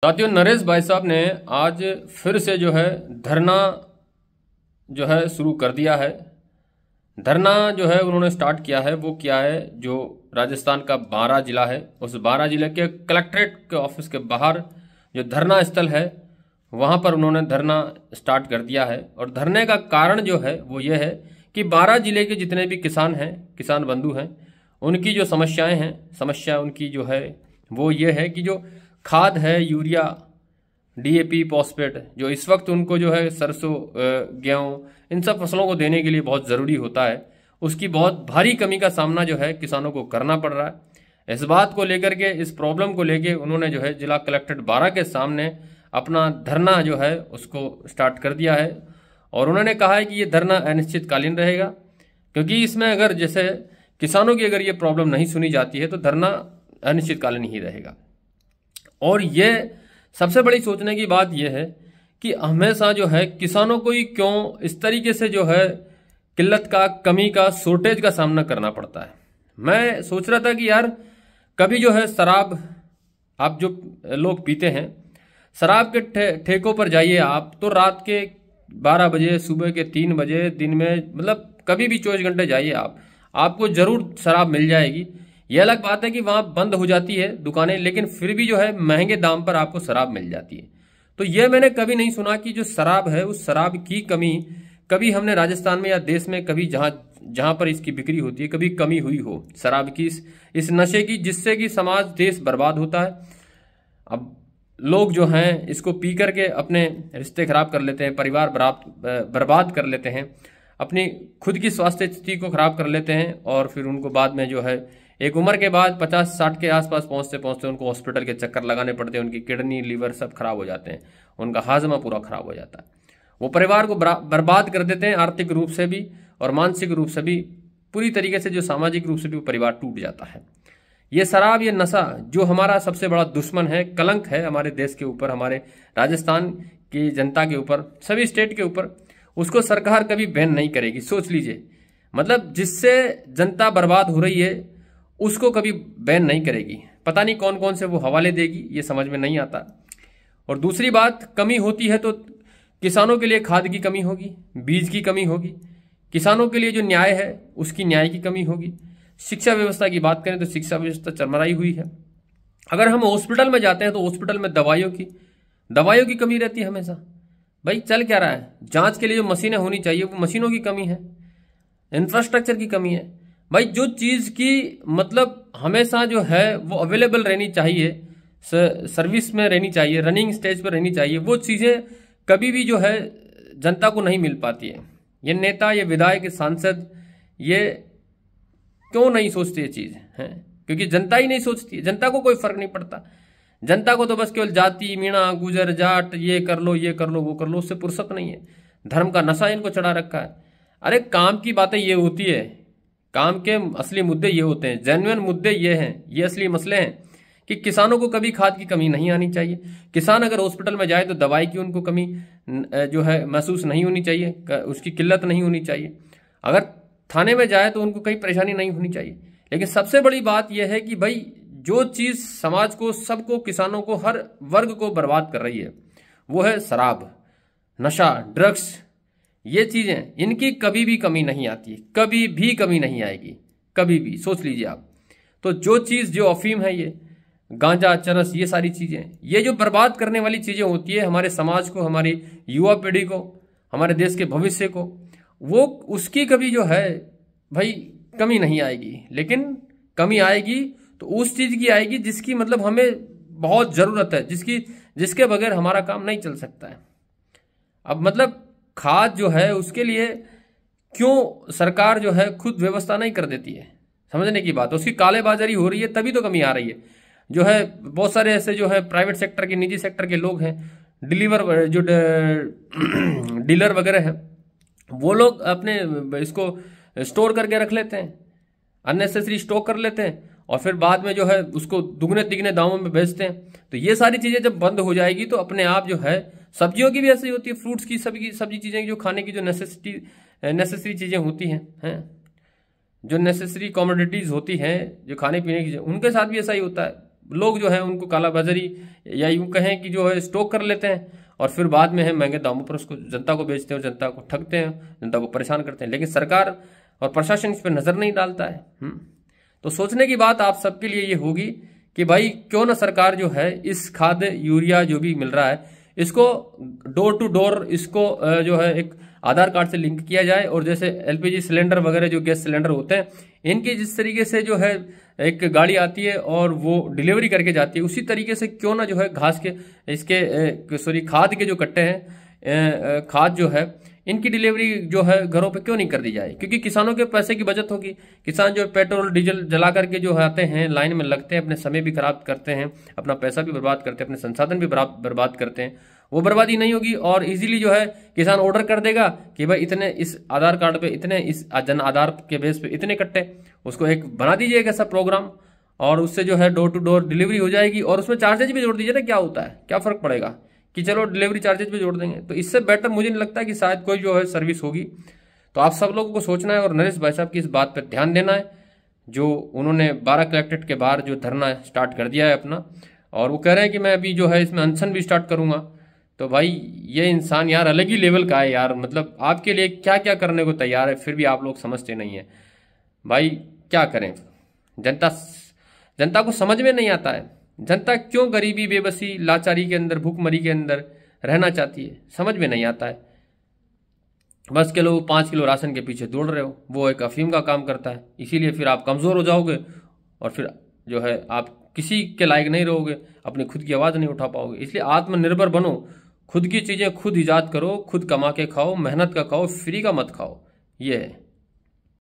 साथियों, नरेश भाई साहब ने आज फिर से जो है धरना जो है शुरू कर दिया है। धरना जो है उन्होंने स्टार्ट किया है वो क्या है, जो राजस्थान का बारां जिला है उस बारां जिले के कलेक्ट्रेट के ऑफिस के बाहर जो धरना स्थल है वहां पर उन्होंने धरना स्टार्ट कर दिया है। और धरने का कारण जो है वो ये है कि बारां जिले के जितने भी किसान हैं, किसान बंधु हैं, उनकी जो समस्याएं हैं, समस्या उनकी जो है वो ये है कि जो खाद है, यूरिया, डीएपी, फॉस्फेट, जो इस वक्त उनको जो है सरसों, गेहूं, इन सब फसलों को देने के लिए बहुत ज़रूरी होता है, उसकी बहुत भारी कमी का सामना जो है किसानों को करना पड़ रहा है। इस बात को लेकर के, इस प्रॉब्लम को लेकर उन्होंने जो है जिला कलेक्ट्रेट बारां के सामने अपना धरना जो है उसको स्टार्ट कर दिया है। और उन्होंने कहा है कि ये धरना अनिश्चितकालीन रहेगा, क्योंकि इसमें अगर जैसे किसानों की अगर ये प्रॉब्लम नहीं सुनी जाती है तो धरना अनिश्चितकालीन ही रहेगा। और ये सबसे बड़ी सोचने की बात यह है कि हमेशा जो है किसानों को ही क्यों इस तरीके से जो है किल्लत का, कमी का, शॉर्टेज का सामना करना पड़ता है। मैं सोच रहा था कि यार कभी जो है शराब आप जो लोग पीते हैं, शराब के ठेकों पर जाइए आप, तो रात के 12 बजे, सुबह के 3 बजे, दिन में, मतलब कभी भी 24 घंटे जाइए आप, आपको जरूर शराब मिल जाएगी। यह अलग बात है कि वहां बंद हो जाती है दुकानें, लेकिन फिर भी जो है महंगे दाम पर आपको शराब मिल जाती है। तो यह मैंने कभी नहीं सुना कि जो शराब है उस शराब की कमी कभी हमने राजस्थान में या देश में कभी जहां पर इसकी बिक्री होती है कभी कमी हुई हो शराब की, इस नशे की, जिससे कि समाज, देश बर्बाद होता है। अब लोग जो हैं इसको पी करके अपने रिश्ते खराब कर लेते हैं, परिवार बर्बाद कर लेते हैं, अपनी खुद की स्वास्थ्य स्थिति को खराब कर लेते हैं, और फिर उनको बाद में जो है एक उम्र के बाद 50-60 के आसपास पहुंचते पहुंचते उनको हॉस्पिटल के चक्कर लगाने पड़ते हैं, उनकी किडनी, लीवर सब खराब हो जाते हैं, उनका हाजमा पूरा खराब हो जाता है, वो परिवार को बर्बाद कर देते हैं, आर्थिक रूप से भी और मानसिक रूप से भी, पूरी तरीके से जो सामाजिक रूप से भी वो परिवार टूट जाता है। ये शराब, ये नशा जो हमारा सबसे बड़ा दुश्मन है, कलंक है हमारे देश के ऊपर, हमारे राजस्थान की जनता के ऊपर, सभी स्टेट के ऊपर, उसको सरकार कभी बैन नहीं करेगी। सोच लीजिए, मतलब जिससे जनता बर्बाद हो रही है उसको कभी बैन नहीं करेगी। पता नहीं कौन कौन से वो हवाले देगी, ये समझ में नहीं आता। और दूसरी बात, कमी होती है तो किसानों के लिए खाद की कमी होगी, बीज की कमी होगी, किसानों के लिए जो न्याय है उसकी न्याय की कमी होगी। शिक्षा व्यवस्था की बात करें तो शिक्षा व्यवस्था चरमराई हुई है। अगर हम हॉस्पिटल में जाते हैं तो हॉस्पिटल में दवाइयों की कमी रहती है हमेशा। भाई चल क्या रहा है, जांच के लिए जो मशीनें होनी चाहिए वो मशीनों की कमी है, इंफ्रास्ट्रक्चर की कमी है। भाई जो चीज की मतलब हमेशा जो है वो अवेलेबल रहनी चाहिए, सर्विस में रहनी चाहिए, रनिंग स्टेज पर रहनी चाहिए, वो चीजें कभी भी जो है जनता को नहीं मिल पाती है। ये नेता, ये विधायक, ये सांसद, ये क्यों नहीं सोचते ये चीज है? क्योंकि जनता ही नहीं सोचती, जनता को कोई फर्क नहीं पड़ता। जनता को तो बस केवल जाति, मीणा, गुजर, जाट, ये कर लो, ये कर लो, वो कर लो, उससे फुर्सत नहीं है। धर्म का नशा इनको चढ़ा रखा है। अरे काम की बातें ये होती है, काम के असली मुद्दे ये होते हैं, जेन्युइन मुद्दे ये हैं, ये असली मसले हैं कि किसानों को कभी खाद की कमी नहीं आनी चाहिए। किसान अगर हॉस्पिटल में जाए तो दवाई की उनको कमी जो है महसूस नहीं होनी चाहिए, उसकी किल्लत नहीं होनी चाहिए। अगर थाने में जाए तो उनको कहीं परेशानी नहीं होनी चाहिए। लेकिन सबसे बड़ी बात यह है कि भाई जो चीज समाज को, सबको, किसानों को, हर वर्ग को बर्बाद कर रही है वो है शराब, नशा, ड्रग्स। ये चीजें, इनकी कभी भी कमी नहीं आती, कभी भी कमी नहीं आएगी, कभी भी। सोच लीजिए आप। तो जो चीज, जो अफीम है, ये गांजा, चरस, ये सारी चीजें, ये जो बर्बाद करने वाली चीजें होती है हमारे समाज को, हमारी युवा पीढ़ी को, हमारे देश के भविष्य को, वो उसकी कभी जो है भाई कमी नहीं आएगी। लेकिन कमी आएगी तो उस चीज की आएगी जिसकी मतलब हमें बहुत जरूरत है, जिसके बगैर हमारा काम नहीं चल सकता है। अब मतलब खाद जो है उसके लिए क्यों सरकार जो है खुद व्यवस्था नहीं कर देती है, समझने की बात है। उसकी कालेबाजारी हो रही है तभी तो कमी आ रही है। जो है बहुत सारे ऐसे जो है प्राइवेट सेक्टर के, निजी सेक्टर के लोग हैं, जो डीलर वगैरह हैं, वो लोग अपने इसको स्टोर करके रख लेते हैं, अननेसेसरी स्टॉक कर लेते हैं, और फिर बाद में जो है उसको दुगने तिगने दामों में बेचते हैं। तो ये सारी चीजें जब बंद हो जाएगी तो अपने आप जो है, सब्जियों की भी ऐसी होती है, फ्रूट्स की, सब्जी चीजें जो खाने की जो नेसेसरी चीजें होती हैं, जो नेसेसरी कमोडिटीज होती हैं, जो खाने पीने की, उनके साथ भी ऐसा ही होता है। लोग जो है उनको कालाबाजारी या यूं कहें कि जो है स्टॉक कर लेते हैं और फिर बाद में है महंगे दामों पर उसको जनता को बेचते हैं और जनता को ठगते हैं, जनता को परेशान करते हैं। लेकिन सरकार और प्रशासन इस पर नजर नहीं डालता है। तो सोचने की बात आप सबके लिए ये होगी कि भाई क्यों ना सरकार जो है इस खाद यूरिया जो भी मिल रहा है इसको डोर टू डोर इसको जो है एक आधार कार्ड से लिंक किया जाए, और जैसे एलपीजी सिलेंडर वगैरह जो गैस सिलेंडर होते हैं इनकी जिस तरीके से जो है एक गाड़ी आती है और वो डिलीवरी करके जाती है, उसी तरीके से क्यों ना जो है घास के इसके सॉरी खाद के जो कट्टे हैं, खाद जो है इनकी डिलीवरी जो है घरों पे क्यों नहीं कर दी जाए, क्योंकि किसानों के पैसे की बचत होगी। किसान जो पेट्रोल डीजल जला करके जो आते हैं लाइन में लगते हैं, अपने समय भी खराब करते हैं, अपना पैसा भी बर्बाद करते हैं, अपने संसाधन भी बर्बाद करते हैं, वो बर्बादी नहीं होगी। और इजीली जो है किसान ऑर्डर कर देगा कि भाई इतने इस आधार कार्ड पे इतने, इस जन आधार के बेस पे इतने कट्टे, उसको एक बना दीजिए एक ऐसा प्रोग्राम और उससे जो है डोर टू डोर डिलीवरी हो जाएगी। और उसमें चार्जेज भी जोड़ दीजिए ना, क्या होता है, क्या फर्क पड़ेगा कि चलो डिलीवरी चार्जेस भी जोड़ देंगे। तो इससे बेटर मुझे नहीं लगता कि शायद कोई जो है सर्विस होगी। तो आप सब लोगों को सोचना है और नरेश भाई साहब की इस बात पर ध्यान देना है, जो उन्होंने 12 कलेक्ट्रेट के बाहर जो धरना स्टार्ट कर दिया है अपना, और वो कह रहे हैं कि मैं अभी जो है इसमें अनशन भी स्टार्ट करूंगा। तो भाई ये इंसान यार अलग ही लेवल का है यार, मतलब आपके लिए क्या क्या करने को तैयार है, फिर भी आप लोग समझते नहीं है। भाई क्या करें, जनता को समझ में नहीं आता है, जनता क्यों गरीबी बेबसी लाचारी के अंदर भूखमरी के अंदर रहना चाहती है, समझ में नहीं आता है। बस के लोग 5 किलो राशन के पीछे दौड़ रहे हो, वो एक अफीम का काम करता है, इसीलिए फिर आप कमजोर हो जाओगे और फिर जो है आप किसी के लायक नहीं रहोगे, अपनी खुद की आवाज नहीं उठा पाओगे। इसलिए आत्मनिर्भर बनो, खुद की चीजें खुद ईजाद करो, खुद कमा के खाओ, मेहनत का खाओ, फ्री का मत खाओ। ये है।